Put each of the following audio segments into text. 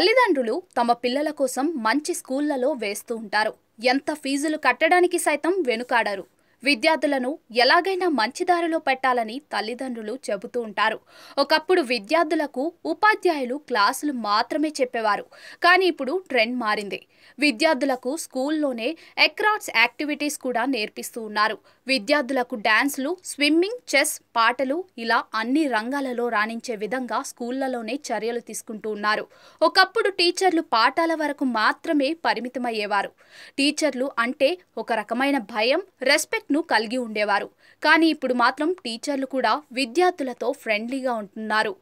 తల్లిదండ్రులు తమ పిల్లల కోసం మంచి స్కూళ్లలో వేస్తూ ఉంటారు. ఎంత ఫీజులు కట్టడానికి సైతం వెనుకాడరు. విద్యార్థులను ఎలాగైనా మంచి దారిలో పెట్టాలని తల్లిదండ్రులు చెబుతూ ఉంటారు. ఒకప్పుడు విద్యార్థులకు ఉపాధ్యాయులు క్లాసులు మాత్రమే చెప్పేవారు. కానీ ఇప్పుడు ట్రెండ్ మారింది. విద్యార్థులకు స్కూల్లోనే అక్రాస్ యాక్టివిటీస్ కూడా నేర్పిస్తూ ఉన్నారు. విద్యార్థులకు డాన్సులు, స్విమ్మింగ్, చెస్, పాటలు ఇలా అన్ని రంగాలలో రాణించే విధంగా స్కూళ్లలోనే చర్యలు తీసుకుంటూ ఉన్నారు. ఒకప్పుడు టీచర్లు పాఠాల వరకు మాత్రమే పరిమితమయ్యేవారు. టీచర్లు అంటే ఒక రకమైన భయం, రెస్పెక్ట్ ను కలిగి ఉండేవారు. కానీ ఇప్పుడు మాత్రం టీచర్లు కూడా విద్యార్థులతో ఫ్రెండ్లీగా ఉంటున్నారు.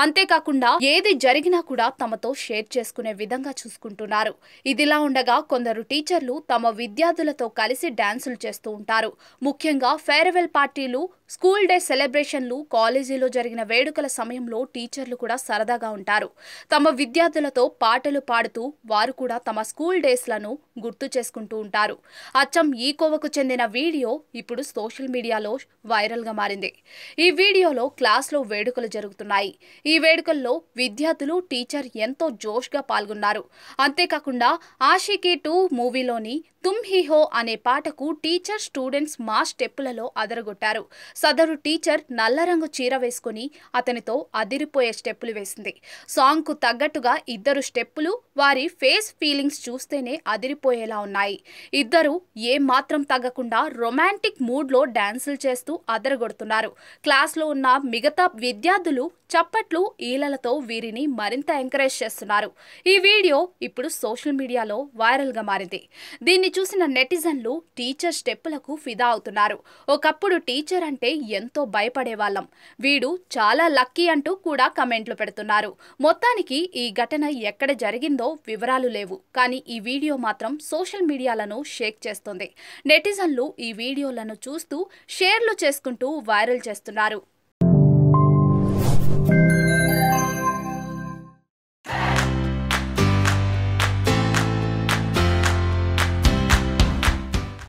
అంతేకాకుండా ఏది జరిగినా కూడా తమతో షేర్ చేసుకునే విధంగా చూసుకుంటున్నారు. ఇదిలా ఉండగా కొందరు టీచర్లు తమ విద్యార్థులతో కలిసి డాన్సులు చేస్తూ ఉంటారు. ముఖ్యంగా ఫేర్వెల్ పార్టీలు, స్కూల్ డే సెలబ్రేషన్లు, కాలేజీలో జరిగిన వేడుకల సమయంలో టీచర్లు కూడా సరదాగా ఉంటారు. తమ విద్యార్థులతో పాటలు పాడుతూ వారు కూడా తమ స్కూల్ డేస్లను గుర్తు చేసుకుంటూ ఉంటారు. అచ్చం ఈ కోవకు చెందిన వీడియో ఇప్పుడు సోషల్ మీడియాలో వైరల్ గా మారింది. ఈ వీడియోలో క్లాస్లో వేడుకలు జరుగుతున్నాయి. ఈ వేడుకల్లో విద్యార్థులు, టీచర్ ఎంతో జోష్గా పాల్గొన్నారు. అంతేకాకుండా ఆషికీ 2 మూవీలోని తుమ్ హీ హో అనే పాటకు టీచర్, స్టూడెంట్స్ మా స్టెప్పులలో అదరగొట్టారు. సదరు టీచర్ నల్ల రంగు చీర వేసుకుని అతనితో అదిరిపోయే స్టెప్పులు వేసింది. సాంగ్ కు తగ్గట్టుగా ఇద్దరు స్టెప్పులు వారి ఫేస్ ఫీలింగ్స్ చూస్తేనే అదిరిపోయేలా ఉన్నాయి. ఇద్దరు ఏ మాత్రం తగ్గకుండా రొమాంటిక్ మూడ్ లో డాన్సులు చేస్తూ అదరగొడుతున్నారు. క్లాస్ లో ఉన్న మిగతా విద్యార్థులు చప్పట్లు, ఈలలతో వీరిని మరింత ఎంకరేజ్ చేస్తున్నారు. ఈ వీడియో ఇప్పుడు సోషల్ మీడియాలో వైరల్ గా మారింది. దీన్ని చూసిన నెటిజన్లు టీచర్ స్టెప్పులకు ఫిదా అవుతున్నారు. ఒకప్పుడు టీచర్ అంటే ఎంతో భయపడేవాళ్ళం, వీడు చాలా లక్కీ అంటూ కూడా కమెంట్లు పెడుతున్నారు. మొత్తానికి ఈ ఘటన ఎక్కడ జరిగిందో వివరాలు లేవు. కానీ ఈ వీడియో మాత్రం సోషల్ మీడియాలను షేక్ చేస్తుంది. నెటిజన్లు ఈ వీడియోలను చూస్తూ షేర్లు చేసుకుంటూ వైరల్ చేస్తున్నారు.